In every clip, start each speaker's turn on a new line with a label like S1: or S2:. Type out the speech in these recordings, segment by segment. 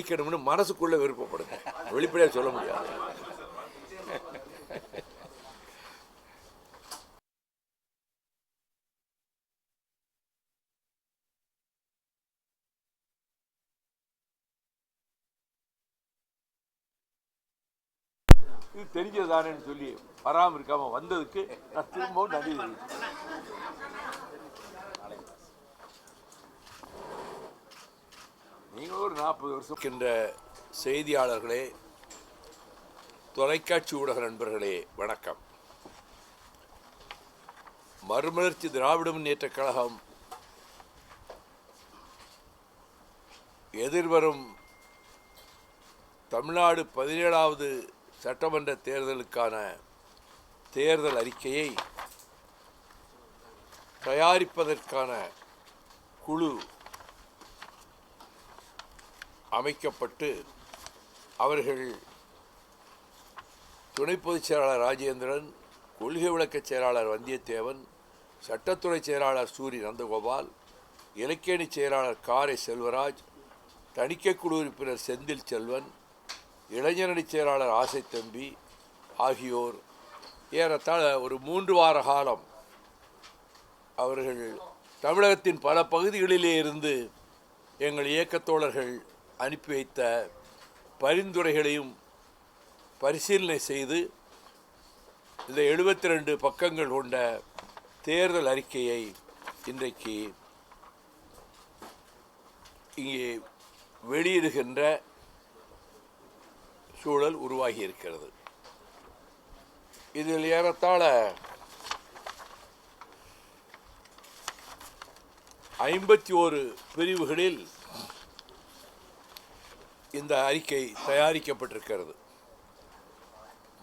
S1: வைக்கணும்னு மனசுக்குள்ள விருப்பப்படுங்க, வெளிப்படையாக சொல்ல முடியாது. இது தெரிஞ்சதானேன்னு சொல்லி வராமல் இருக்காம வந்ததுக்கு நான் திரும்பவும் நன்றி தெரிவிக்கிறேன். நீங்கள் ஒரு 40 வருஷம் இருக்கின்ற செய்தியாளர்களே, தொலைக்காட்சி ஊடக நண்பர்களே, வணக்கம். மறுமலர்ச்சி திராவிட முன்னேற்றக் கழகம் எதிர்வரும் தமிழ்நாடு 17வது சட்டமன்ற தேர்தலுக்கான தேர்தல் அறிக்கையை தயாரிப்பதற்கான குழு அமைக்கப்பட்டு அவர்கள் துணை பொதுச் செயலாளர் ராஜேந்திரன், கொள்கை விளக்க செயலாளர் வந்தியத்தேவன், சட்டத்துறை செயலாளர் சூரி நந்தகோபால், இலக்கியணி செயலாளர் காரை செல்வராஜ், தணிக்கைக்குழு உறுப்பினர் செந்தில் செல்வன், இளைஞரணி செயலாளர் ஆசை தம்பி ஆகியோர் ஏறத்தாழ ஒரு 3 வார காலம் அவர்கள் தமிழகத்தின் பல பகுதிகளிலே இருந்து எங்கள் இயக்கத்தோழர்கள் அனுப்பி வைத்த பரிந்துரைகளையும் பரிசீலனை செய்து இந்த 72 பக்கங்கள் கொண்ட தேர்தல் அறிக்கையை இன்றைக்கு இங்கே வெளியிடுகின்ற சூழல் உருவாகி இருக்கிறது. இதில் ஏறத்தாழ 51 பிரிவுகளில் இந்த அறிக்கை தயாரிக்கப்பட்டிருக்கிறது.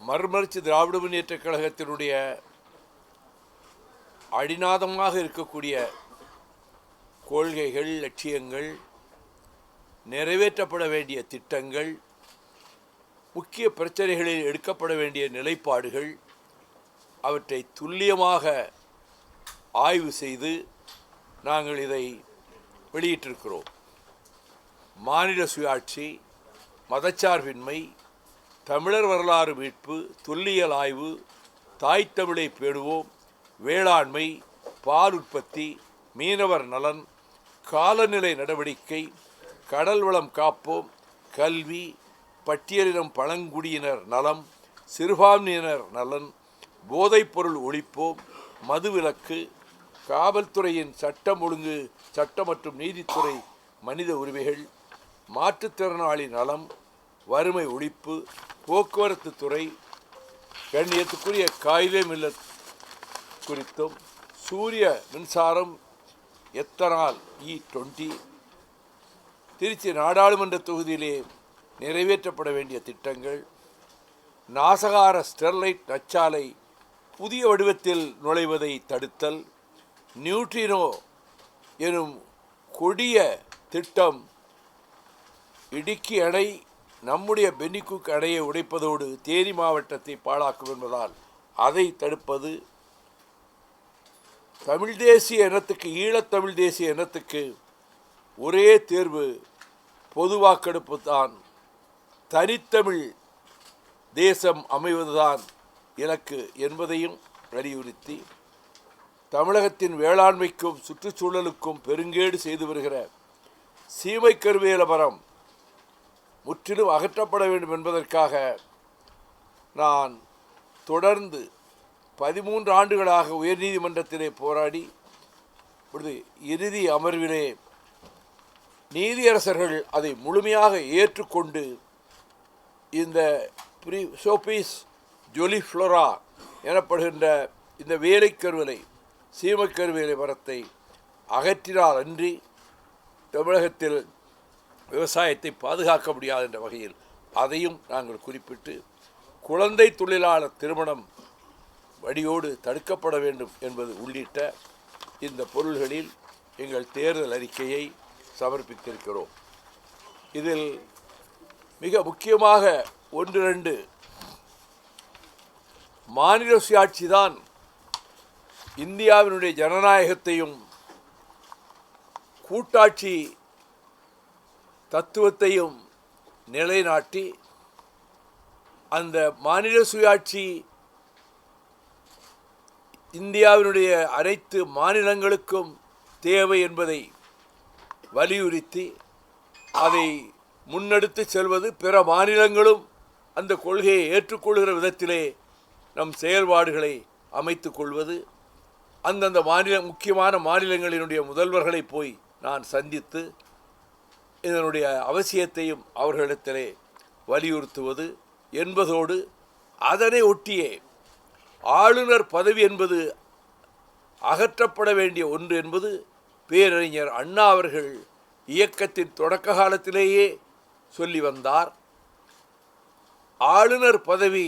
S1: மறுமலர்ச்சி திராவிட முன்னேற்றக் கழகத்தினுடைய அடிநாதமாக இருக்கக்கூடிய கொள்கைகள், லட்சியங்கள், நிறைவேற்றப்பட வேண்டிய திட்டங்கள், முக்கிய பிரச்சனைகளில் எடுக்கப்பட வேண்டிய நிலைப்பாடுகள், அவற்றை துல்லியமாக ஆய்வு செய்து நாங்கள் இதை வெளியிட்டிருக்கிறோம். மாநில சுயாட்சி, மதச்சார்பின்மை, தமிழர் வரலாறு மீட்பு, தொல்லியல் ஆய்வு, தாய் தமிழை பேணுவோம், வேளாண்மை, பால் உற்பத்தி, மீனவர் நலன், காலநிலை நடவடிக்கை, கடல் வளம் காப்போம், கல்வி, பட்டியலினம் பழங்குடியினர் நலம், சிறுபான்மையினர் நலன், போதைப்பொருள் ஒழிப்போம், மதுவிலக்கு, காவல்துறையின் சட்டம் ஒழுங்கு, சட்டம் மற்றும் நீதித்துறை, மனித உரிமைகள், மாற்றுத்திறனாளி நலம், வறுமை ஒழிப்பு, போக்குவரத்து துறை, கண்ணியத்துக்குரிய காயிதே மில்லத் குறித்தும், சூரிய மின்சாரம், எத்தனால் E20, திருச்சி நாடாளுமன்ற தொகுதியிலே நிறைவேற்றப்பட வேண்டிய திட்டங்கள், நாசகார ஸ்டெர்லைட் நச்சாலை புதிய வடிவத்தில் நுழைவதை தடுத்தல், நியூட்ரினோ எனும் கொடிய திட்டம் இடுக்கி அணை நம்முடைய பென்னிக்குக் அணையை உடைப்பதோடு தேனி மாவட்டத்தை பாழாக்கும் என்பதால் அதை தடுப்பது, தமிழ் தேசிய இனத்துக்கு, ஈழத்தமிழ் தேசிய இனத்துக்கு ஒரே தேர்வு பொது வாக்கெடுப்பு தான், தனித்தமிழ் தேசம் அமைவதுதான் இலக்கு என்பதையும் வலியுறுத்தி, தமிழகத்தின் வேளாண்மைக்கும் சுற்றுச்சூழலுக்கும் பெருங்கேடு செய்து வருகிற சீமை கருவேல மரம் முற்றிலும் அகற்றப்பட வேண்டும் என்பதற்காக நான் தொடர்ந்து 13 ஆண்டுகளாக உயர்நீதிமன்றத்திலே போராடி இறுதி அமர்விலே நீதியரசர்கள் அதை முழுமையாக ஏற்றுக்கொண்டு இந்த சோபீஸ் ஜொலிஃப்ளோரா எனப்படுகின்ற இந்த வேலைக்கருவலை, சீமைக்கருவேலை மரத்தை அகற்றினால் அன்றி தமிழகத்தில் விவசாயத்தை பாதுகாக்க முடியாது என்ற வகையில் அதையும் நாங்கள் குறிப்பிட்டு, குழந்தை தொழிலாளர் திருமணம் வடியோடு தடுக்கப்பட வேண்டும் என்பது உள்ளிட்ட இந்த பொருள்களில் எங்கள் தேர்தல் அறிக்கையை சமர்ப்பித்திருக்கிறோம். இதில் மிக முக்கியமாக 1-2 மாநில சுயாட்சி தான் இந்தியாவினுடைய ஜனநாயகத்தையும் கூட்டாட்சி தத்துவத்தையும் நிலைநாட்டி அந்த மாநில சுயாட்சி இந்தியாவினுடைய அனைத்து மாநிலங்களுக்கும் தேவை என்பதை வலியுறுத்தி அதை முன்னெடுத்து செல்வது, பிற மாநிலங்களும் அந்த கொள்கையை ஏற்றுக்கொள்கிற விதத்திலே நம் செயல்பாடுகளை அமைத்து கொள்வது, அந்தந்த முக்கியமான மாநிலங்களினுடைய முதல்வர்களை போய் நான் சந்தித்து இதனுடைய அவசியத்தையும் அவர்களிடத்திலே வலியுறுத்துவது என்பதோடு, அதனை ஒட்டியே ஆளுநர் பதவி என்பது அகற்றப்பட வேண்டிய ஒன்று என்பது பேரறிஞர் அண்ணா அவர்கள் இயக்கத்தின் தொடக்க காலத்திலேயே சொல்லி வந்தார். ஆளுநர் பதவி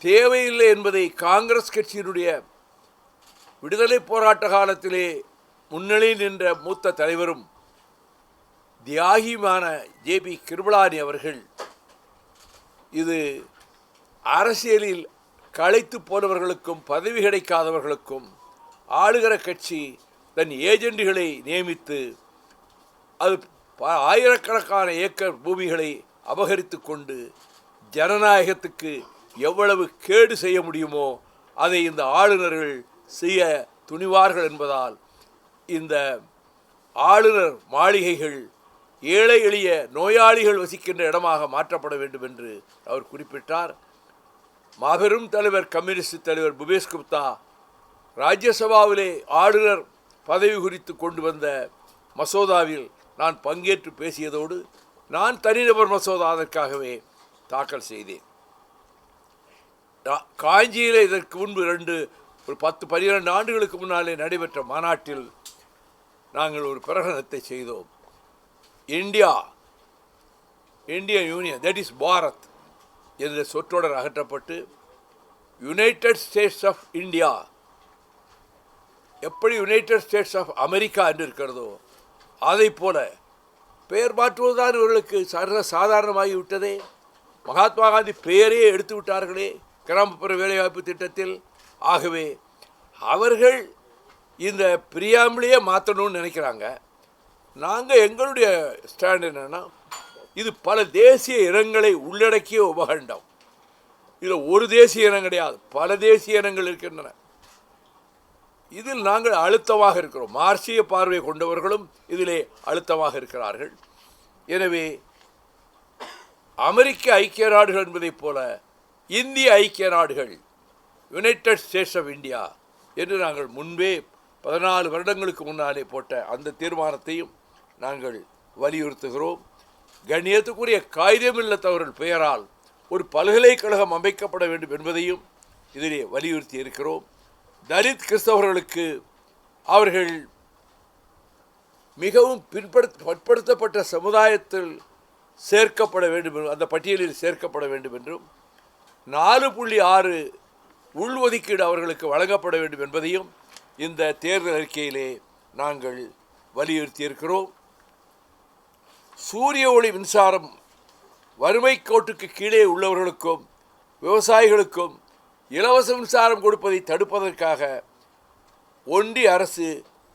S1: தேவையில்லை என்பதை காங்கிரஸ் கட்சியினுடைய விடுதலை போராட்ட காலத்திலே முன்னணியில் நின்ற மூத்த தலைவரும் தியாகியுமான ஜே.பி. கிருபளானி அவர்கள், இது அரசியலில் களைத்து போனவர்களுக்கும் பதவி கிடைக்காதவர்களுக்கும் ஆளுகிற கட்சி தன் ஏஜெண்டுகளை நியமித்து அது ஆயிரக்கணக்கான ஏக்கர் பூமிகளை அபகரித்து கொண்டு ஜனநாயகத்துக்கு எவ்வளவு கேடு செய்ய முடியுமோ அதை இந்த ஆளுநர்கள் செய்ய துணிவார்கள் என்பதால் இந்த ஆளுநர் மாளிகைகள் ஏழை எளிய நோயாளிகள் வசிக்கின்ற இடமாக மாற்றப்பட வேண்டும் என்று அவர் குறிப்பிட்டார். மாபெரும் தலைவர் கம்யூனிஸ்ட் தலைவர் பூபேஷ் குப்தா ராஜ்யசபாவிலே ஆளுநர் பதவி குறித்து கொண்டு வந்த மசோதாவில் நான் பங்கேற்று பேசியதோடு நான் தனிநபர் மசோதா அதற்காகவே தாக்கல் செய்தேன். காஞ்சியில் இதற்கு முன்பு ஒரு 10-12 ஆண்டுகளுக்கு முன்னாலே நடைபெற்ற மாநாட்டில் நாங்கள் ஒரு பிரகடனத்தை செய்தோம். Indian union, that is Bharat என்ற சொற்றொடர் அகற்றப்பட்டு யுனைடெட் ஸ்டேட்ஸ் ஆஃப் இந்தியா, எப்படி யுனைடெட் ஸ்டேட்ஸ் ஆஃப் அமெரிக்கா என்று இருக்கிறதோ அதை போல பெயர் மாற்றுவதுதான் இவர்களுக்கு சாதாரணமாகிவிட்டதே. மகாத்மா காந்தி பெயரே எடுத்து விட்டார்களே கிராமப்புற வேலைவாய்ப்பு திட்டத்தில். ஆகவே அவர்கள் இந்த பிரியாமலேயே மாற்றணும்னு நினைக்கிறாங்க. நாங்கள் எங்களுடைய ஸ்டாண்ட் என்னென்னா, இது பல தேசிய இனங்களை உள்ளடக்கிய உபகண்டம். இதில் ஒரு தேசிய இனம் கிடையாது, பல தேசிய இனங்கள் இருக்கின்றன. இதில் நாங்கள் அழுத்தமாக இருக்கிறோம். மார்க்சிய பார்வை கொண்டவர்களும் இதிலே அழுத்தமாக இருக்கிறார்கள். எனவே அமெரிக்க ஐக்கிய நாடுகள் என்பதைப் போல இந்திய ஐக்கிய நாடுகள், யுனைடெட் ஸ்டேட்ஸ் ஆஃப் இந்தியா என்று நாங்கள் முன்பே 14 வருடங்களுக்கு முன்னாலே போட்ட அந்த தீர்மானத்தையும் நாங்கள் வலியுறுத்துகிறோம். கண்ணியத்துக்குரிய காகிதமில்லத்தவர்கள் பெயரால் ஒரு பல்கலைக்கழகம் அமைக்கப்பட வேண்டும் என்பதையும் இதிலே வலியுறுத்தி இருக்கிறோம். தலித் கிறிஸ்தவர்களுக்கு அவர்கள் மிகவும் பிற்படுத்தப்பட்ட சமுதாயத்தில் சேர்க்கப்பட வேண்டும், அந்த பட்டியலில் சேர்க்கப்பட வேண்டும் என்றும் 4.6 உள்ஒதுக்கீடு அவர்களுக்கு வழங்கப்பட வேண்டும் என்பதையும் இந்த தேர்தல் அறிக்கையிலே நாங்கள் வலியுறுத்தியிருக்கிறோம். சூரிய ஒளி மின்சாரம் வறுமை கோட்டுக்கு கீழே உள்ளவர்களுக்கும் விவசாயிகளுக்கும் இலவச மின்சாரம் கொடுப்பதை தடுப்பதற்காக ஒன்றிய அரசு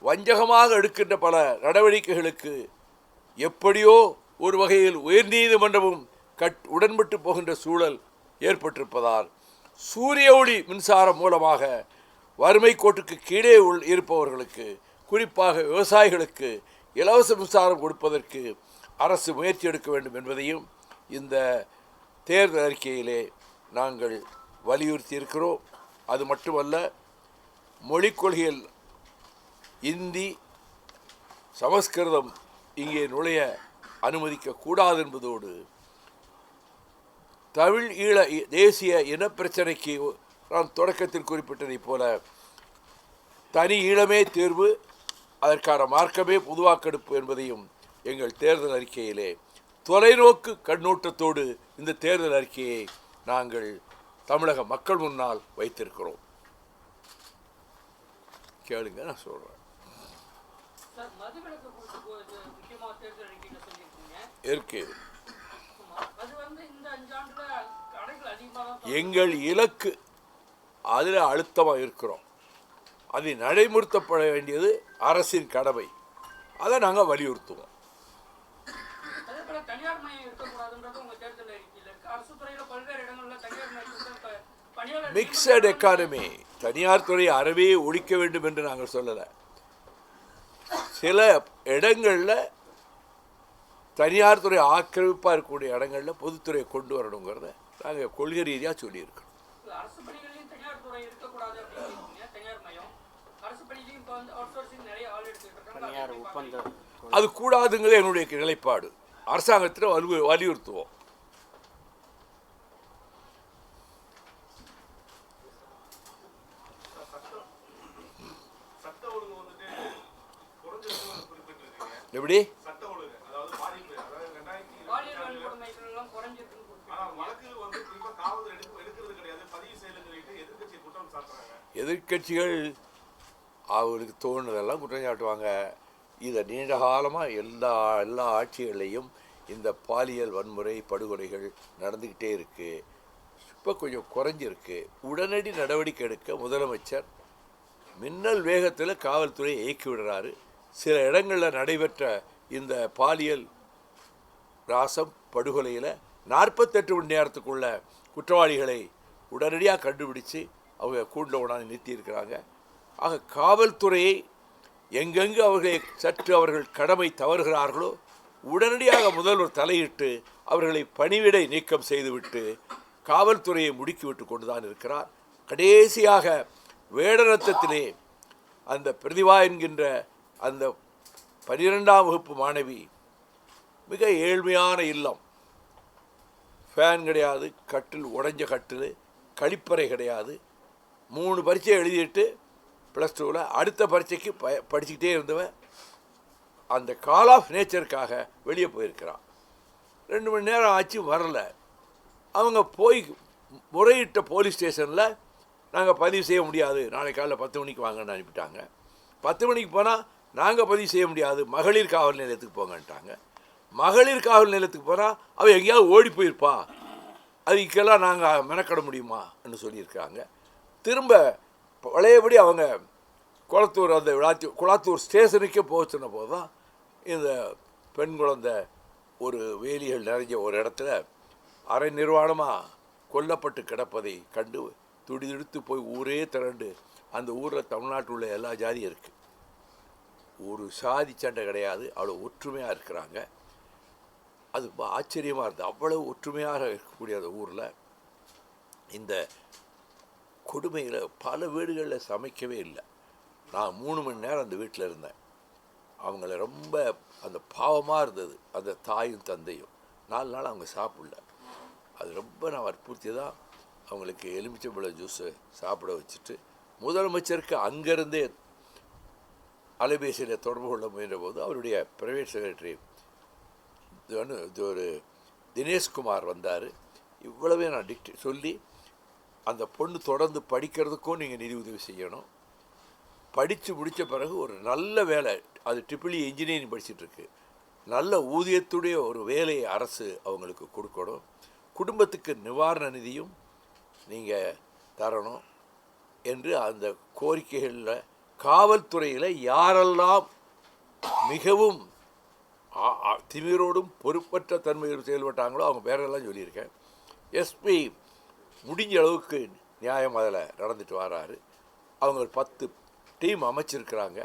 S1: வஞ்சகமாக எடுக்கின்ற பல நடவடிக்கைகளுக்கு எப்படியோ ஒரு வகையில் உயர்நீதிமன்றமும் உடன்பட்டு போகின்ற சூழல் ஏற்பட்டிருப்பதால் சூரிய ஒளி மின்சாரம் மூலமாக வறுமை கோட்டுக்கு கீழே இருப்பவர்களுக்கு, குறிப்பாக விவசாயிகளுக்கு இலவச மின்சாரம் கொடுப்பதற்கு அரசு முயற்சி எடுக்க வேண்டும் என்பதையும் இந்த தேர்தல் அறிக்கையிலே நாங்கள் வலியுறுத்தி இருக்கிறோம். அது மட்டுமல்ல, மொழிக் கொள்கையில் இந்தி, சமஸ்கிருதம் இங்கே நுழைய அனுமதிக்கக்கூடாது என்பதோடு தமிழ் ஈழ தேசிய இனப்பிரச்சனைக்கு நான் தொடக்கத்தில் குறிப்பிட்டதைப் போல தனி ஈழமே தேர்வு, அதற்கான மார்க்கமே பொதுவாக்கெடுப்பு என்பதையும் எங்கள் தேர்தல் அறிக்கையிலே தொலைநோக்கு கண்ணோட்டத்தோடு இந்த தேர்தல் அறிக்கையை நாங்கள் தமிழக மக்கள் முன்னால் வைத்திருக்கிறோம். கேளுங்க, நான் சொல்றேன். எங்கள் இலக்கு அதில் அழுத்தமாக இருக்கிறோம். அதை நடைமுறைப்பட வேண்டியது அரசின் கடமை. அதை நாங்கள் வலியுறுத்துவோம்.
S2: தனியார் மையம் இருக்கக்கூடாதுன்றது உங்க தேர்தல் அறிக்கையில் இருக்கு. அரசு துறையில பல்வேறு இடங்கள்ல தனியார் மையத்துக்கு பணியாளர்
S1: மிக்சட் எக்கானமி, தனியார் துறை அறவே ஒழிக்க வேண்டும் என்று நாங்கள் சொல்லலை. சில இடங்களில் தனியார் துறை ஆக்கிரமிப்பாக இருக்கக்கூடிய இடங்களில் பொதுத்துறையை கொண்டு வரணுங்கிறத நாங்கள் கொள்கை ரீதியாக சொல்லியிருக்கோம்.
S2: அரசு பணிகளையும் தனியார் துறை இருக்கக்கூடாது அப்படின்னு தனியார் மையம் அரசு பணியிலையும் இப்போ வந்து அவுட் சோர்சிங் நிறைய ஆள் எடுத்துக்கிட்டு
S1: அது கூடாதுங்கிறது என்னுடைய நிலைப்பாடு. அரசாங்கத்தில் வலியுறுத்துவோம். எப்படி எதிர்கட்சிகள் அவங்களுக்கு தோணுதெல்லாம் குற்றம் சாட்டுவாங்க. இதை நீண்ட காலமாக எல்லா ஆட்சிகளையும் இந்த பாலியல் வன்முறை படுகொலைகள் நடந்துக்கிட்டே இருக்குது. இப்போ கொஞ்சம் குறைஞ்சிருக்கு. உடனடி நடவடிக்கை எடுக்க முதலமைச்சர் மின்னல் வேகத்தில் காவல்துறையை இயக்கி விடுறாரு. சில இடங்களில் நடைபெற்ற இந்த பாலியல் ராசம் படுகொலையில் 48 மணி நேரத்துக்குள்ள குற்றவாளிகளை உடனடியாக கண்டுபிடிச்சு அவங்க கூண்டில் உடனே நிறுத்தியிருக்கிறாங்க. ஆக காவல்துறையை எங்கெங்கு அவர்கள் கடமை தவறுகிறார்களோ உடனடியாக முதல்வர் தலையிட்டு அவர்களை பணிவிடை நீக்கம் செய்துவிட்டு காவல்துறையை முடுக்கிவிட்டு கொண்டு தான் இருக்கிறார். கடைசியாக வேடரத்தத்திலே அந்த பிரதிபா என்கின்ற அந்த 12ஆம் வகுப்பு மாணவி, மிக ஏழ்மையான இல்லம், ஃபேன் கிடையாது, கட்டில் உடைஞ்ச கட்டில், கழிப்பறை கிடையாது, 3 பரீட்சை எழுதிட்டு ப்ளஸ் 2ல் அடுத்த பரீட்சைக்கு படிச்சுக்கிட்டே இருந்தவன் அந்த கால் ஆஃப் நேச்சருக்காக வெளியே போயிருக்கிறான். 2 மணி நேரம் ஆச்சு வரல. அவங்க போய் முறையிட்ட போலீஸ் ஸ்டேஷனில் நாங்கள் பதிவு செய்ய முடியாது, நாளைக்கு காலையில் 10 மணிக்கு வாங்கன்னு அனுப்பிட்டாங்க. 10 மணிக்கு போனால் நாங்கள் பதிவு செய்ய முடியாது, மகளிர் காவல் நிலையத்துக்கு போங்கன்ட்டாங்க. மகளிர் காவல் நிலையத்துக்கு போனால் அவள் எங்கேயாவது ஓடி போயிருப்பா, அதுக்கெல்லாம் நாங்கள் மெனக்கட முடியுமான்னு சொல்லியிருக்காங்க. திரும்ப பழையபடி அவங்க குளத்தூர் அந்த குளத்தூர் ஸ்டேஷனுக்கே போக சொன்ன போது தான் இந்த பெண் குழந்தை ஒரு வேலிகள் நிறைஞ்ச ஒரு இடத்துல அரை நிர்வாணமாக கொல்லப்பட்டு கிடப்பதை கண்டு துடிதுடித்து போய் ஊரே திரண்டு, அந்த ஊரில் தமிழ்நாட்டில் உள்ள எல்லா ஜாதியும் இருக்குது, ஒரு சாதி சண்டை கிடையாது, அவ்வளோ ஒற்றுமையாக இருக்கிறாங்க. அது ஆச்சரியமாக இருந்தது. அவ்வளவு ஒற்றுமையாக இருக்கக்கூடிய அந்த ஊரில் இந்த கொடுமையில் பல வீடுகளில் சமைக்கவே இல்லை. நான் 3 மணி நேரம் அந்த வீட்டில் இருந்தேன். அவங்கள ரொம்ப அந்த பாவமாக இருந்தது, அந்த தாயும் தந்தையும். 4 நாள் அவங்க சாப்பிடல. அது ரொம்ப நான் வற்புறுத்தி தான் அவங்களுக்கு எலுமிச்சம்பழம் ஜூஸை சாப்பிட வச்சுட்டு முதலமைச்சருக்கு அங்கேருந்தே அலைபேசியில் தொடர்பு கொள்ள முயன்ற போது அவருடைய பிரைவேட் செக்ரட்டரி ஒரு தினேஷ்குமார் வந்தார். இவ்வளவே நான் சொல்லி, அந்த பொண்ணு தொடர்ந்து படிக்கிறதுக்கும் நீங்கள் நிதி உதவி செய்யணும், படித்து முடித்த பிறகு ஒரு நல்ல வேலை, அது ட்ரிபிள் இன்ஜினியரிங் படிச்சுட்ருக்கு, நல்ல ஊதியத்துடைய ஒரு வேலையை அரசு அவங்களுக்கு கொடுக்கணும், குடும்பத்துக்கு நிவாரண நிதியும் நீங்கள் தரணும் என்று அந்த கோரிக்கைகளில் காவல்துறையில் யாரெல்லாம் மிகவும் திமிரோடும் பொறுப்பற்ற தன்மையோடு செயல்பட்டாங்களோ அவங்க பேரெல்லாம் சொல்லியிருக்கேன். எஸ்பி முடிஞ்ச அளவுக்கு நியாயம் அதில் நடந்துட்டு வராரு. அவங்க ஒரு 10 டீம் அமைச்சிருக்கிறாங்க.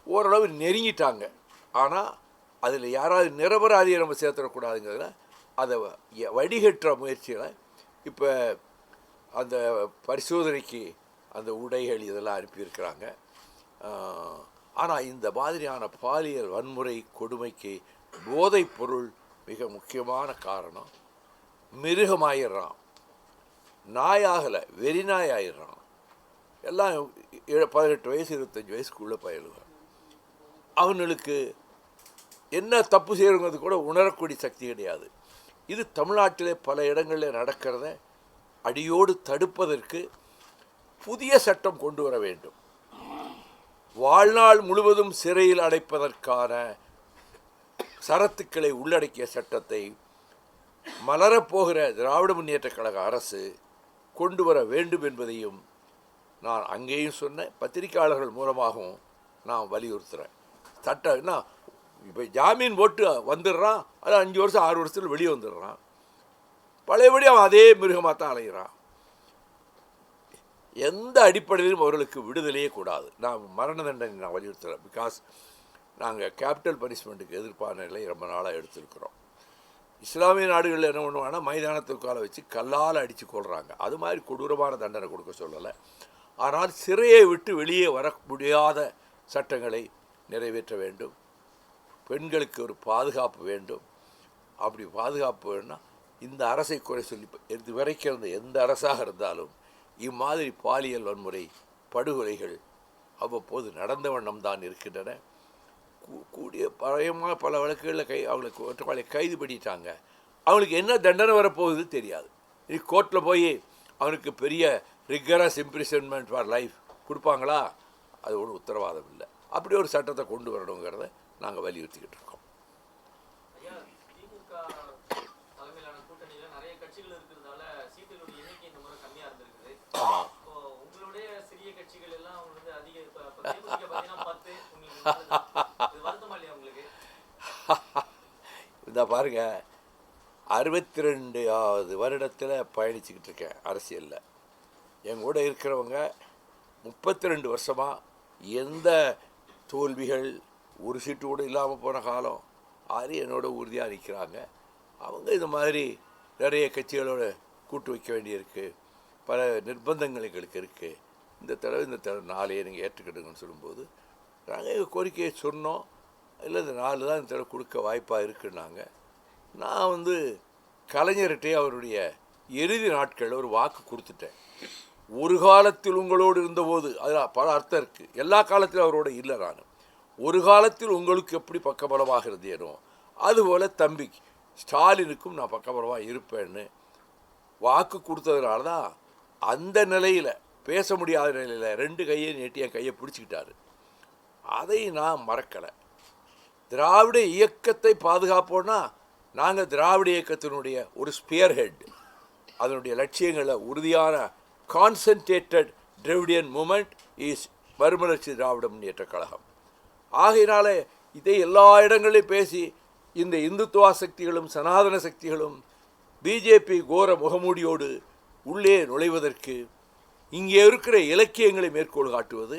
S1: ஓரளவு நெருங்கிட்டாங்க. ஆனால் அதில் யாராவது நிரபராதியை நம்ம சேர்த்துடக்கூடாதுங்கிறதுல அதை வடிகட்டுற முயற்சிகளை இப்போ அந்த பரிசோதனைக்கு அந்த உடைகள் இதெல்லாம் அனுப்பியிருக்கிறாங்க. ஆனால் இந்த மாதிரியான பாலியல் வன்முறை கொடுமைக்கு போதைப் பொருள் மிக முக்கியமான காரணம். மிருகமாயிடுறான், நாயாகலை, வெறிநாய் ஆயிடுறான். எல்லாம் 18 வயசு 25 வயசுக்குள்ளே பயிலுவான். அவங்களுக்கு என்ன தப்பு செய்யணுங்கிறது கூட உணரக்கூடிய சக்தி கிடையாது. இது தமிழ்நாட்டிலே பல இடங்களில் நடக்கிறத அடியோடு தடுப்பதற்கு புதிய சட்டம் கொண்டு வர வேண்டும். வாழ்நாள் முழுவதும் சிறையில் அடைப்பதற்கான சரத்துக்களை உள்ளடக்கிய சட்டத்தை மலரப்போகிற திராவிட முன்னேற்றக் கழக அரசு கொண்டு வர வேண்டும் என்பதையும் நான் அங்கேயும் சொன்னேன், பத்திரிகையாளர்கள் மூலமாகவும் நான் வலியுறுத்துகிறேன். சட்டம்னா இப்போ ஜாமீன் போட்டு வந்துடுறான், அது 5 வருஷம் 6 வருஷத்தில் வெளியே வந்துடுறான். பழையபடி அவன் அதே மிருகமாக தான் அலைகிறான். எந்த அடிப்படையிலும் அவர்களுக்கு விடுதலையே கூடாது. நான் மரண தண்டனை நான் வலியுறுத்துகிறேன். பிகாஸ் நாங்கள் கேபிட்டல் பனிஷ்மெண்ட்டுக்கு எதிர்ப்பான நிலை ரொம்ப நாளாக எடுத்திருக்கிறோம். இஸ்லாமிய நாடுகளில் என்ன பண்ணுவாங்கன்னா மைதானத்துக்கால வச்சு கல்லால் அடித்து கொள்கிறாங்க. அது மாதிரி கொடூரமான தண்டனை கொடுக்க சொல்லலை. ஆனால் சிறையை விட்டு வெளியே வர முடியாத சட்டங்களை நிறைவேற்ற வேண்டும். பெண்களுக்கு ஒரு பாதுகாப்பு வேண்டும். அப்படி பாதுகாப்பு வேணும்னா இந்த அரசை குறை சொல்லி இது வரைக்கும் இருந்த எந்த அரசாக இருந்தாலும் இம்மாதிரி பாலியல் வன்முறை படுகொலைகள் அவ்வப்போது நடந்த வண்ணம் தான் இருக்கின்றன. கூடிய பழையமாக பல வழக்குகளில் அவங்களுக்கு ஒற்றப்பாளைய கைது பண்ணிட்டாங்க. அவங்களுக்கு என்ன தண்டனை வரப்போகுது தெரியாது. இது கோர்ட்டில் போய் அவனுக்கு பெரிய ரிகரஸ் இம்ப்ரிசன்மெண்ட் ஃபார் லைஃப் கொடுப்பாங்களா? அது ஒன்றும் உத்தரவாதம் இல்லை. அப்படி ஒரு சட்டத்தை கொண்டு வரணுங்கிறத நாங்கள் வலியுறுத்திக்கிட்டு இருக்கோம். ஆமாம், இந்த பாருங்க, 62வது வருடத்தில் பயணிச்சுக்கிட்டு இருக்கேன் அரசியலில். என் கூட இருக்கிறவங்க 32 வருஷமாக எந்த தோல்விகள் ஒரு சீட்டு கூட இல்லாமல் போன காலம் அது என்னோட உறுதியாக நிற்கிறாங்க. அவங்க இது மாதிரி நிறைய கட்சிகளோட கூட்டு வைக்க வேண்டியிருக்கு, பல நிர்பந்தங்கள் எங்களுக்கு இருக்குது. இந்த தடவை 4 நீங்கள் ஏற்றுக்கிடுங்கன்னு சொல்லும்போது நாங்கள் எங்கள் கோரிக்கையை சொன்னோம். இல்லை இந்த 4 தான் இந்த தடவை கொடுக்க வாய்ப்பாக இருக்குன்னாங்க. நான் கலைஞர்கிட்டே அவருடைய இறுதி நாட்களில் ஒரு வாக்கு கொடுத்துட்டேன். ஒரு காலத்தில் உங்களோடு இருந்தபோது அதில் பல அர்த்தம் இருக்குது. எல்லா காலத்திலும் அவரோட இல்லை. நான் ஒரு காலத்தில் உங்களுக்கு எப்படி பக்கபலமாக இருந்தேனோ அதுபோல் தம்பி ஸ்டாலினுக்கும் நான் பக்கபலமாக இருப்பேன்னு வாக்கு கொடுத்ததுனால தான் அந்த நிலையில், பேச முடியாத நிலையில் 2 கையை நீட்டி என் கையை பிடிச்சிக்கிட்டாரு. அதை நான் மறக்கலை. திராவிட இயக்கத்தை பாதுகாப்போன்னா நாங்கள் திராவிட இயக்கத்தினுடைய ஒரு ஸ்பியர் ஹெட், அதனுடைய லட்சியங்களை உறுதியான கான்சன்ட்ரேட்டட் திராவிடியன் மூமெண்ட் இஸ் மறுமலர்ச்சி திராவிட முன்னேற்ற கழகம். ஆகையினால இதை எல்லா இடங்களிலும் பேசி இந்த இந்துத்துவா சக்திகளும் சனாதன சக்திகளும் பிஜேபி கோர முகமூடியோடு உள்ளே நுழைவதற்கு இங்கே இருக்கிற இலக்கியங்களை மேற்கோள் காட்டுவது,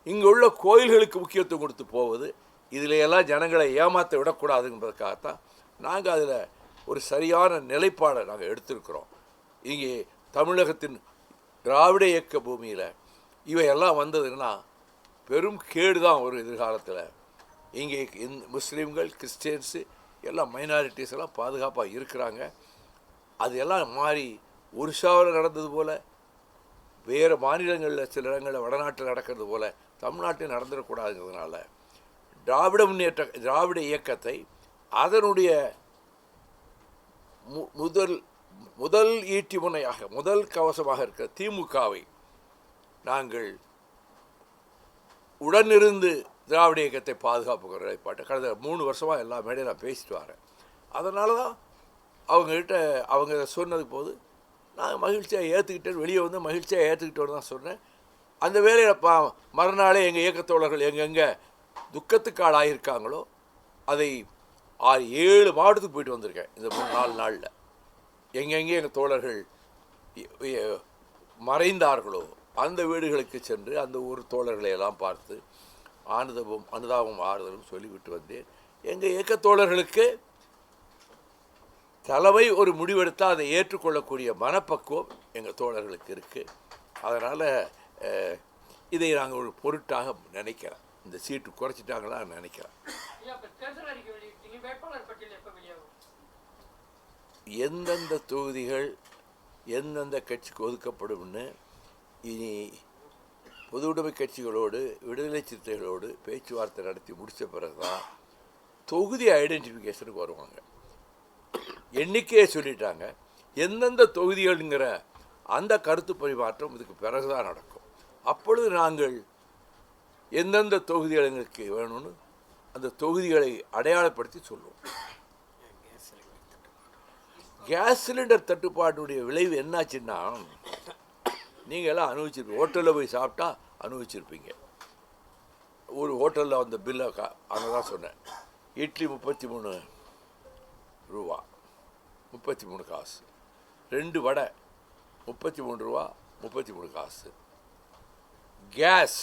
S1: இங்கே உள்ள கோயில்களுக்கு முக்கியத்துவம் கொடுத்து போவது, இதில் எல்லாம் ஜனங்களை ஏமாற்ற விடக்கூடாதுங்கிறதுக்காகத்தான் நாங்கள் அதில் ஒரு சரியான நிலைப்பாடை நாங்கள் எடுத்திருக்கிறோம். இங்கே தமிழகத்தின் திராவிட இயக்க பூமியில் இவையெல்லாம் வந்ததுன்னா பெரும் கேடு தான் ஒரு எதிர்காலத்தில். இங்கே முஸ்லீம்கள், கிறிஸ்டியன்ஸு எல்லாம் மைனாரிட்டிஸ் எல்லாம் பாதுகாப்பாக இருக்கிறாங்க. அது எல்லாம் மாறி ஒரிசாவில் நடந்தது போல், வேறு மாநிலங்களில் சில இடங்களில் வடநாட்டில் நடக்கிறது போல் தமிழ்நாட்டில் நடந்துடக்கூடாதுங்கிறதுனால திராவிட இயக்கத்தை அதனுடைய முதல் ஈட்டி முனையாக, முதல் கவசமாக இருக்கிற திமுகவை நாங்கள் உடனிருந்து திராவிட இயக்கத்தை பாதுகாப்புக்கிற நிலைப்பாட்டை கடந்த 3 வருஷமாக எல்லா மேடையும் நான் பேசிட்டு வரேன். அதனால தான் அவங்ககிட்ட அவங்க சொன்னது போது நான் மகிழ்ச்சியாக ஏற்றுக்கிட்டேன். வெளியே மகிழ்ச்சியாக ஏற்றுக்கிட்டோன்னு தான் சொன்னேன். அந்த வேலையில் மறுநாளே எங்கள் இயக்கத்தோழர்கள் எங்கெங்கே துக்கத்துக்கு ஆளாகியிருக்காங்களோ அதை 6-7 மாவட்டத்துக்கு போயிட்டு வந்திருக்கேன் இந்த 3-4 நாளில். எங்கெங்கே எங்கள் தோழர்கள் மறைந்தார்களோ அந்த வீடுகளுக்கு சென்று அந்த ஊர் தோழர்களை எல்லாம் பார்த்து அனுதாபம் ஆறுதலும் சொல்லிவிட்டு வந்தேன். எங்கள் இயக்கத்தோழர்களுக்கு தலைமை ஒரு முடிவெடுத்தால் அதை ஏற்றுக்கொள்ளக்கூடிய மனப்பக்குவம் எங்கள் தோழர்களுக்கு இருக்குது. அதனால் இதை நாங்கள் ஒரு பொருட்டாக நினைக்கிறேன். இந்த சீட்டு குறைச்சிட்டாங்களான்னு நினைக்கிறேன். எந்தெந்த தொகுதிகள் எந்தெந்த கட்சிக்கு ஒதுக்கப்படும்னு இனி பொதுவுடைமை கட்சிகளோடு விடுதலை சிறுத்தைகளோடு பேச்சுவார்த்தை நடத்தி முடித்த பிறகு தான் தொகுதி ஐடென்டிஃபிகேஷனுக்கு வருவாங்க. எண்ணிக்கையை சொல்லிட்டாங்க. எந்தெந்த தொகுதிகள்ங்கிற அந்த கருத்து பரிமாற்றம் இதுக்கு பிறகு தான் நடக்கும். அப்பொழுது நாங்கள் எந்தெந்த தொகுதிகள் எங்களுக்கு வேணும்னு அந்த தொகுதிகளை அடையாளப்படுத்தி சொல்லுவோம். கேஸ் சிலிண்டர் தட்டுப்பாட்டுடைய விளைவு என்னாச்சுன்னா, நீங்கள் எல்லாம் அனுபவிச்சிருப்பீங்க. ஹோட்டலில் போய் சாப்பிட்டா அனுபவிச்சிருப்பீங்க. ஒரு ஹோட்டலில் வந்த பில்லை அங்கே தான் சொன்னேன். இட்லி 33 ரூபா 33 காசு, 2 வடை 33 ரூபா 33 காசு, கேஸ்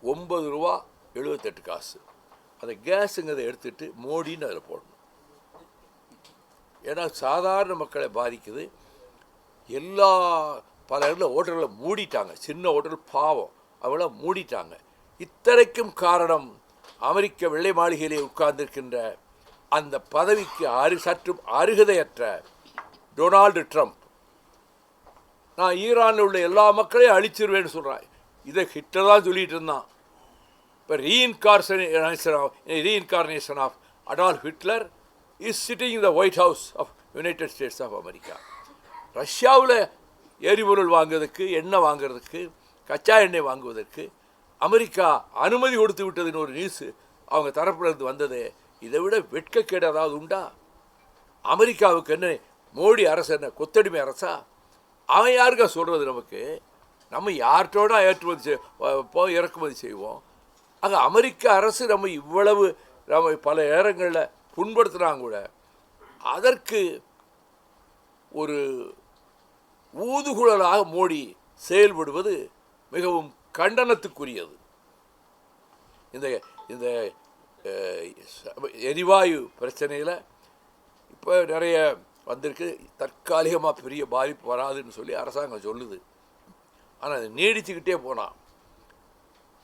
S1: 9 ரூபா 78 காசு. அந்த கேஸுங்கிறத எடுத்துட்டு மோடின்னு அதில் போடணும். ஏன்னா சாதாரண மக்களை பாதிக்குது. பல இடங்களில் ஹோட்டல்களை மூடிட்டாங்க. சின்ன ஹோட்டல் பாவம் அவங்களாம் மூடிட்டாங்க. இத்தனைக்கும் காரணம் அமெரிக்க வெள்ளை மாளிகையிலே உட்கார்ந்திருக்கின்ற அந்த பதவிக்கு சற்றும் அருகதையற்ற டொனால்டு ட்ரம்ப். நான் ஈரானில் உள்ள எல்லா மக்களையும் அழிச்சிருவேன்னு சொல்கிறேன். இதை ஹிட்லர் தான் சொல்லிட்டு இருந்தான். இப்போ reincarnation of Adolf Hitler is sitting in the white house of United States of America. ரஷ்யாவில் எரிபொருள் வாங்குவதற்கு, எண்ணெய் வாங்குறதுக்கு, கச்சா எண்ணெய் வாங்குவதற்கு அமெரிக்கா அனுமதி கொடுத்து விட்டதுன்னு ஒரு நியூஸு அவங்க தரப்பிலிருந்து வந்தது. இதை விட வெட்கக்கேடு ஏதாவது உண்டா? அமெரிக்காவுக்கு என்ன மோடி அரசு என்ன கொத்தடிமை அரசா? அவன் யாருக்கா சொல்கிறது நமக்கு? நம்ம யார்கிட்டோட ஏற்றுமதி இறக்குமதி செய்வோம். ஆக அமெரிக்க அரசு நம்ம பல நேரங்களில் புண்படுத்துகிறாங்க கூட. அதற்கு ஒரு ஊதுகுழலாக மோடி செயல்படுவது மிகவும் கண்டனத்துக்குரியது. இந்த எரிவாயு பிரச்சனையில் இப்போ நிறைய வந்திருக்கு. தற்காலிகமாக பெரிய பாதிப்பு வராதுன்னு சொல்லி அரசாங்கம் சொல்லுது. ஆனால் அது நீடிச்சுக்கிட்டே போனான்.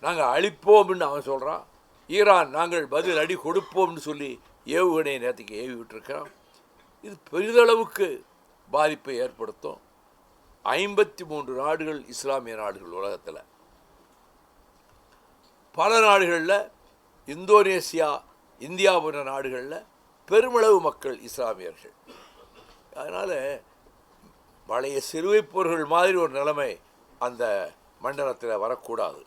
S1: நாங்கள் அழிப்போம்னு அவன் சொல்கிறான். ஈரான் நாங்கள் பதில் அடி கொடுப்போம்னு சொல்லி ஏவுகணையை நேற்றுக்கு ஏவி விட்டுருக்கிறான். இது பெரிதளவுக்கு பாதிப்பை ஏற்படுத்தும். 53 நாடுகள் இஸ்லாமிய நாடுகள் உலகத்தில். பல நாடுகளில், இந்தோனேசியா, இந்தியா போன்ற நாடுகளில் பெருமளவு மக்கள் இஸ்லாமியர்கள். அதனால் பழைய சிறுவை போர்கள் மாதிரி ஒரு நிலைமை அந்த மண்டலத்தில் வரக்கூடாது.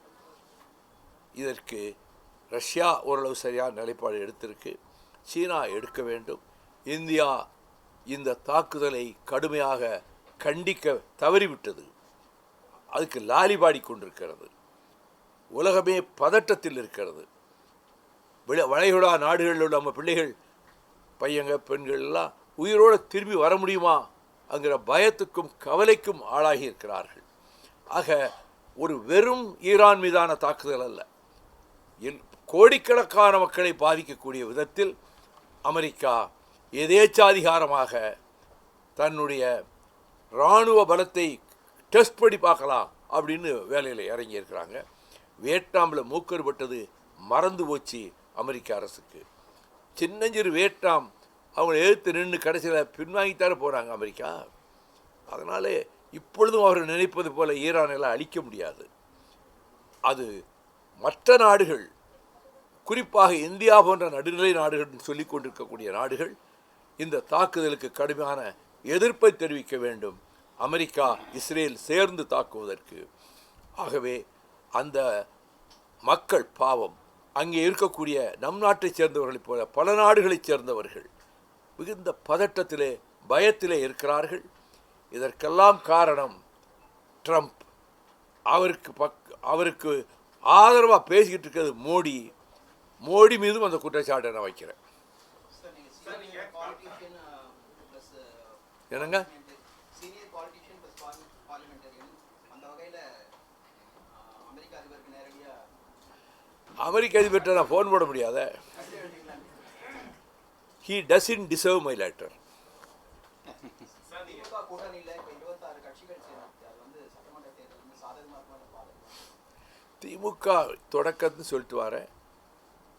S1: இதற்கு ரஷ்யா ஓரளவு சரியான நிலைப்பாடு எடுத்திருக்கு. சீனா எடுக்க வேண்டும். இந்தியா இந்த தாக்குதலை கடுமையாக கண்டிக்க தவறிவிட்டது. அதுக்கு லாலிபாடி கொண்டிருக்கிறது. உலகமே பதட்டத்தில் இருக்கிறது. வளைகுடா நாடுகளில் உள்ள நம்ம பிள்ளைகள், பையங்க, பெண்கள் எல்லாம் உயிரோடு திரும்பி வர முடியுமா அங்கிற பயத்துக்கும் கவலைக்கும் ஆளாகி இருக்கிறார்கள். ஆக ஒரு வெறும் ஈரான் மீதான தாக்குதல் அல்ல, கோடிக்கணக்கான மக்களை பாதிக்கக்கூடிய விதத்தில் அமெரிக்கா எதேச்சாதிகாரமாக தன்னுடைய இராணுவ பலத்தை டெஸ்ட் பண்ணி பார்க்கலாம் அப்படின்னு வேலையில் இறங்கியிருக்கிறாங்க. வியட்நாமில் மூக்கறுபட்டது மறந்து போச்சு அமெரிக்க அரசுக்கு. சின்னஞ்சிறு வியட்நாம் அவங்களை எதிர்த்து நின்று கடைசியில் பின்வாங்கித்தார போகிறாங்க அமெரிக்கா. அதனால் இப்பொழுதும் அவர்கள் நினைப்பது போல ஈரானெல்லாம் அழிக்க முடியாது. அது மற்ற நாடுகள், குறிப்பாக இந்தியா போன்ற நடுநிலை நாடுகள் சொல்லிக் கொண்டிருக்கக்கூடிய நாடுகள் இந்த தாக்குதலுக்கு கடுமையான எதிர்ப்பை தெரிவிக்க வேண்டும். அமெரிக்கா, இஸ்ரேல் சேர்ந்து தாக்குவதற்கு. ஆகவே அந்த மக்கள் பாவம் அங்கே இருக்கக்கூடிய நம் நாட்டைச் சேர்ந்தவர்களைப் போல பல நாடுகளைச் சேர்ந்தவர்கள் மிகுந்த பதட்டத்திலே, பயத்திலே இருக்கிறார்கள். இதற்கெல்லாம் காரணம் ட்ரம்ப். அவருக்கு ஆதரவாக பேசிக்கிட்டு இருக்கிறது மோடி. மோடி மீதும் அந்த குற்றச்சாட்டை நான் வைக்கிறேன். என்னங்க? அமெரிக்க அதிபர்கிட்ட நான் ஃபோன் போட முடியாத. He doesn't deserve my letter. திமுக தொடக்கத்துன்னு சொல்லிட்டு வரேன்,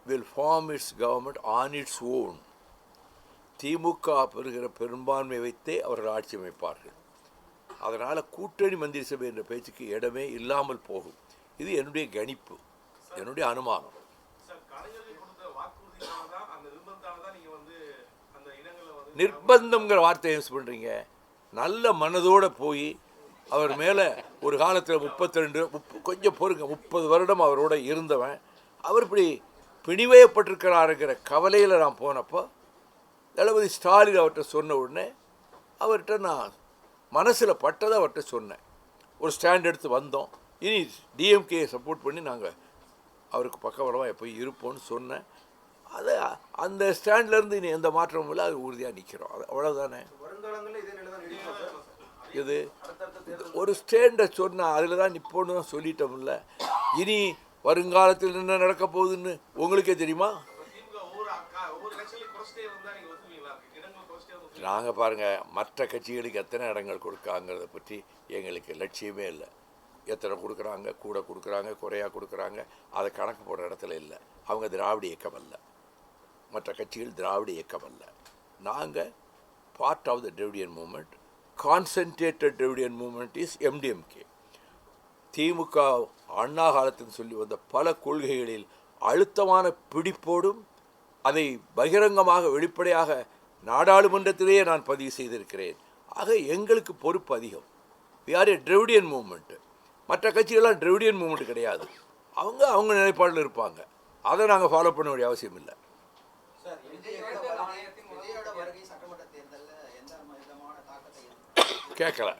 S1: will form its government on its own. திமுக பெறுகிற பெரும்பான்மை வைத்தே அவர்கள் ஆட்சி அமைப்பார்கள். அதனால் கூட்டணி மந்திரி சபை என்ற பேச்சுக்கு இடமே இல்லாமல் போகும். இது என்னுடைய கணிப்பு, என்னுடைய அனுமானம். நிர்பந்தம்ங்கிற வார்த்தையை யூஸ் பண்ணுறீங்க. நல்ல மனதோடு போய் அவர் மேலே ஒரு காலத்தில் 32 கொஞ்சம் பொறுங்க 30 வருடம் அவரோட இருந்தவன், அவர் இப்படி பிணிவையப்பட்டிருக்கிறாருங்கிற கவலையில் நான் போனப்போ தளபதி ஸ்டாலின் அவர்கிட்ட சொன்ன உடனே அவர்கிட்ட நான் மனசில் பட்டதை அவர்கிட்ட சொன்னேன். ஒரு ஸ்டாண்ட் எடுத்து வந்தோம். இனி டிஎம்கேயை சப்போர்ட் பண்ணி நாங்கள் அவருக்கு பக்கபலமாக போய் இருப்போம்னு சொன்னேன். அது அந்த ஸ்டாண்ட்லேருந்து இனி எந்த மாற்றமும் இல்லை, அது உறுதியாக நிற்கிறோம். அது அவ்வளோதானே. இது ஒரு ஸ்டேண்டை சொன்னால் அதில் தான் நிற்போன்னு தான் சொல்லிட்டோம்ல. இனி வருங்காலத்தில் என்ன நடக்க போகுதுன்னு உங்களுக்கே தெரியுமா? நாங்கள் பாருங்கள், மற்ற கட்சிகளுக்கு எத்தனை இடங்கள் கொடுக்காங்கிறத பற்றி எங்களுக்கு லட்சியமே இல்லை. எத்தனை கொடுக்குறாங்க, கூட கொடுக்குறாங்க, குறையாக கொடுக்குறாங்க, அதை கணக்கு போடுற இடத்துல இல்லை. அவங்க திராவிட இயக்கம் அல்ல, மற்ற கட்சிகள் திராவிட இயக்கம் அல்ல. நாங்கள் part of the Dravidian movement. Concentrated Dravidian movement is MDMK. DMK Anna காலத்தில் சொல்லி வந்த பல கொள்கைகளில் அழுத்தமான பிடிப்போடும் அதை பகிரங்கமாக வெளிப்படையாக நாடாளுமன்றத்திலேயே நான் பதிவு செய்திருக்கிறேன். ஆக எங்களுக்கு பொறுப்பு அதிகம். We are a Dravidian movement. மற்ற கட்சிகள்லாம் டிராவிடியன் மூமெண்ட் கிடையாது. அவங்க நிலைப்பாடில் இருப்பாங்க. அதை நாங்கள் ஃபாலோ பண்ண வேண்டிய அவசியம் இல்லை. கேட்கல.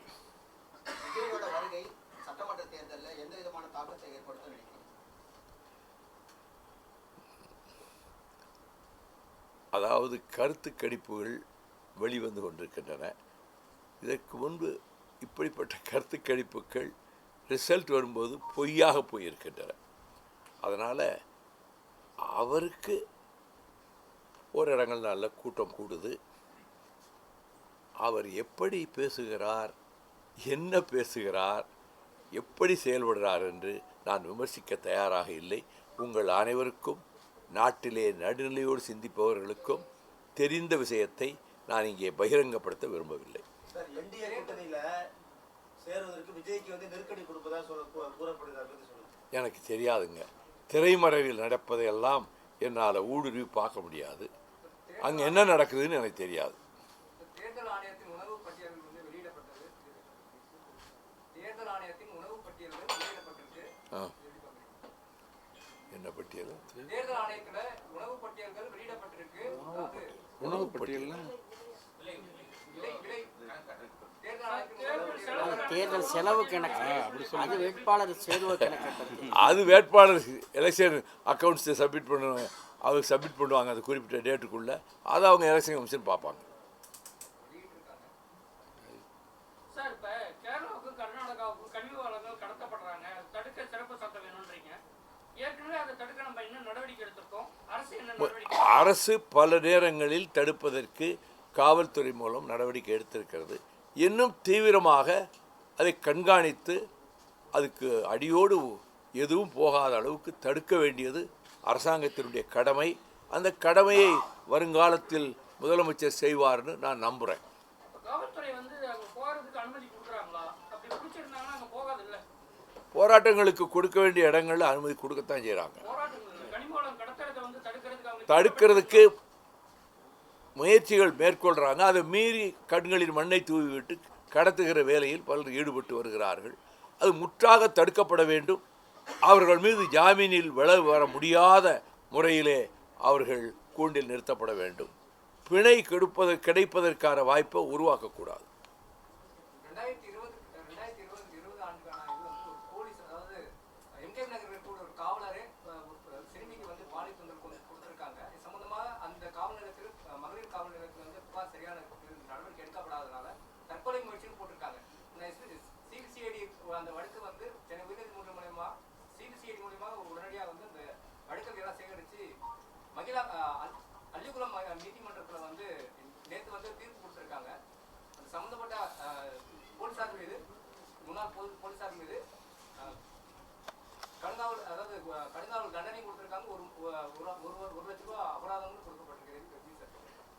S1: அதாவது கருத்து கணிப்புகள் வெளிவந்து கொண்டிருக்கின்றன. இதற்கு முன்பு இப்படிப்பட்ட கருத்து கணிப்புகள் ரிசல்ட் வரும்போது பொய்யாக போயிருக்கின்றன. அதனால் அவருக்கு ஒரு இடங்கள் நல்ல கூட்டம் கூடுது. அவர் எப்படி பேசுகிறார், என்ன பேசுகிறார், எப்படி செயல்படுகிறார் என்று நான் விமர்சிக்க தயாராக இல்லை. உங்கள் அனைவருக்கும், நாட்டிலே நடுநிலையோடு சிந்திப்பவர்களுக்கும் தெரிந்த விஷயத்தை நான் இங்கே பகிரங்கப்படுத்த விரும்பவில்லை. எனக்கு தெரியாதுங்க. திரைமறைவில் நடப்பதையெல்லாம் என்னால் ஊடுருவி பார்க்க முடியாது. அங்கே என்ன நடக்குதுன்னு எனக்கு தெரியாது. என்ன பட்டியல்? உணவு பட்டியல்
S3: தேர்தல் செலவு கணக்கு, அது வேட்பாளர் செலவு கணக்கு.
S1: அது வேட்பாளர் எலெக்ஷன் அக்கௌண்ட்ஸ் சப்மிட் பண்ணுவாங்க, அவங்க சப்மிட் பண்ணுவாங்க அந்த குறிப்பிட்ட டேட்டுக்குள்ளே. அதை அவங்க எலெக்ஷன் கமிஷன் பார்ப்பாங்க.
S2: சார், இப்போ கேரளாவுக்கும் கர்நாடகாவுக்கும் கனிம வளங்கள் கடத்தப்படுறாங்க, தடுக்க சிறப்பு சட்டம் வேணும்ன்றீங்க. ஏற்கனவே அதை தடுக்க நம்ம என்ன நடவடிக்கை எடுத்திருக்கோம்? அரசு என்ன நடவடிக்கை?
S1: அரசு பல நேரங்களில் தடுப்பதற்கு காவல்துறை மூலம் நடவடிக்கை எடுத்திருக்கிறது. இன்னும் தீவிரமாக அதை கண்காணித்து அதுக்கு அடியோடு எதுவும் போகாத அளவுக்கு தடுக்க வேண்டியது அரசாங்கத்தினுடைய கடமை. அந்த கடமையை வருங்காலத்தில் முதலமைச்சர் செய்வார்னு நான் நம்புகிறேன்.
S2: காவல்துறை வந்து அங்கே போகிறதுக்கு அனுமதி கொடுக்குறாங்களா? அப்படி பிடிச்சிருந்தாங்கன்னா அங்கே போகாது இல்லை.
S1: போராட்டங்களுக்கு கொடுக்க வேண்டிய இடங்களில் அனுமதி கொடுக்கத்தான் செய்கிறாங்க.
S2: கனிம வளம் கடத்துறதை வந்து
S1: தடுக்கிறதுக்கு முயற்சிகள் மேற்கொள்கிறாங்க. அதை மீறி கண்களில் மண்ணை தூவிவிட்டு கடத்துகிற வேலையில் பலர் ஈடுபட்டு வருகிறார்கள். அது முற்றாக தடுக்கப்பட வேண்டும். அவர்கள் மீது ஜாமீனில் வர முடியாத முறையிலே அவர்கள் கூண்டில் நிறுத்தப்பட வேண்டும். பிணை கிடைப்பதற்கான வாய்ப்பை உருவாக்கக்கூடாது.
S4: அந்த வழக்கு வந்து சென்னை உயர்நீதிமன்றம் மூலமா சிபிசிஐடி மூலமா உடனடியாக வந்து அந்த வழக்குகள் எல்லாம் சேகரித்து மகிழா அள்ளிக்குளம் நீதிமன்றத்தில் வந்து நேற்று வந்து தீர்ப்பு கொடுத்துருக்காங்க. அந்த சம்மந்தப்பட்ட போலீசார் மீது, முன்னாள் போலீசார் மீது கடுங்காவல், அதாவது கடுங்காவல் தண்டனை கொடுத்துருக்காங்க. ஒரு லட்ச ரூபா அபராதமும் கொடுக்கப்பட்டிருக்கு.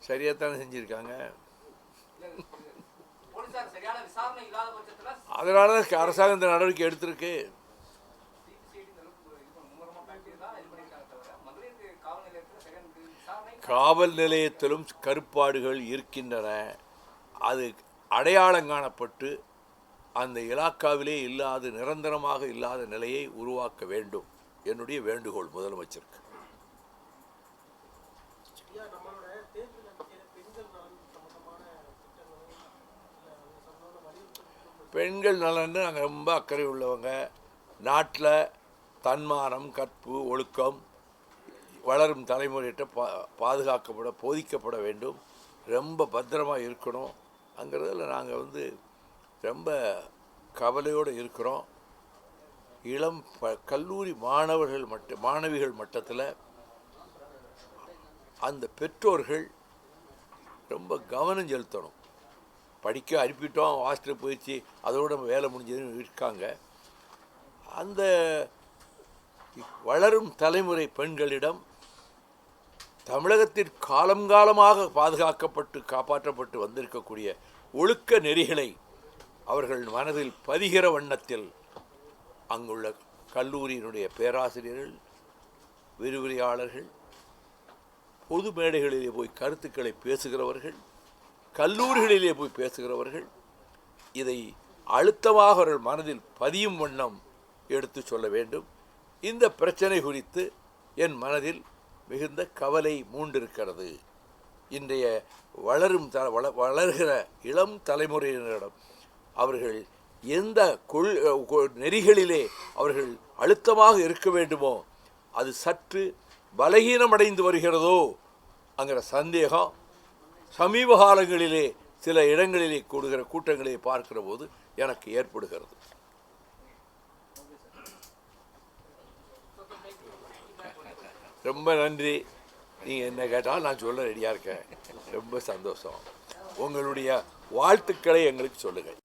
S1: சரியாக தானே செஞ்சுருக்காங்க.
S4: போலீசார் சரியான விசாரணை இல்லாத பட்சத்தில்
S1: அதனால தான் அரசாங்கம் இந்த நடவடிக்கை எடுத்திருக்கு. காவல் நிலையத்திலும் கருப்பாடுகள் இருக்கின்றன. அது அடையாளம் காணப்பட்டு அந்த இலாக்காவிலே இல்லாத, நிரந்தரமாக இல்லாத நிலையை உருவாக்க வேண்டும் என்னுடைய வேண்டுகோள் முதலமைச்சருக்கு. பெண்கள் நலன்னு நாங்கள் ரொம்ப அக்கறை உள்ளவங்க. நாட்டில் தன்மானம், கற்பு, ஒழுக்கம் வளரும் தலைமுறையிட்ட பாதுகாக்கப்பட போதிக்கப்பட வேண்டும். ரொம்ப பத்திரமாக இருக்கணும். அங்கிறதுல நாங்கள் ரொம்ப கவலையோடு இருக்கிறோம். இளம் கல்லூரி மாணவிகள் மட்டத்தில் அந்த பெற்றோர்கள் ரொம்ப கவனம் செலுத்தணும். படிக்க அனுப்பிட்டோம், ஹாஸ்டல் போயிடுச்சு, அதோட வேலை முடிஞ்சதுன்னு இருக்காங்க. அந்த வளரும் தலைமுறை பெண்களிடம் தமிழகத்தில் காலங்காலமாக பாதுகாக்கப்பட்டு காப்பாற்றப்பட்டு வந்திருக்கக்கூடிய ஒழுக்க நெறிகளை அவர்கள் மனதில் பதிகிற வண்ணத்தில் அங்குள்ள கல்லூரியினுடைய பேராசிரியர்கள், விரிவுரையாளர்கள், பொது மேடைகளிலே போய் கருத்துக்களை பேசுகிறவர்கள், கல்லூரிகளிலே போய் பேசுகிறவர்கள் இதை அழுத்தமாக அவர்கள் மனதில் பதியும் வண்ணம் எடுத்து சொல்ல வேண்டும். இந்த பிரச்சனை குறித்து என் மனதில் மிகுந்த கவலை மூண்டிருக்கிறது. இன்றைய வளர்கிற இளம் தலைமுறையினரிடம் அவர்கள் எந்த நெறிகளிலே அவர்கள் அழுத்தமாக இருக்க வேண்டுமோ அது சற்று பலகீனமடைந்து வருகிறதோ அங்கிற சந்தேகம் சமீப காலங்களிலே சில இடங்களிலே கூடுகிற கூட்டங்களை பார்க்கிற போது எனக்கு ஏற்படுகிறது. ரொம்ப நன்றி. நீங்கள் என்ன கேட்டாலும் நான் சொல்ல ரெடியாக இருக்கேன். ரொம்ப சந்தோஷம். உங்களுடைய வாழ்த்துக்களை எங்களுக்கு சொல்லுங்கள்.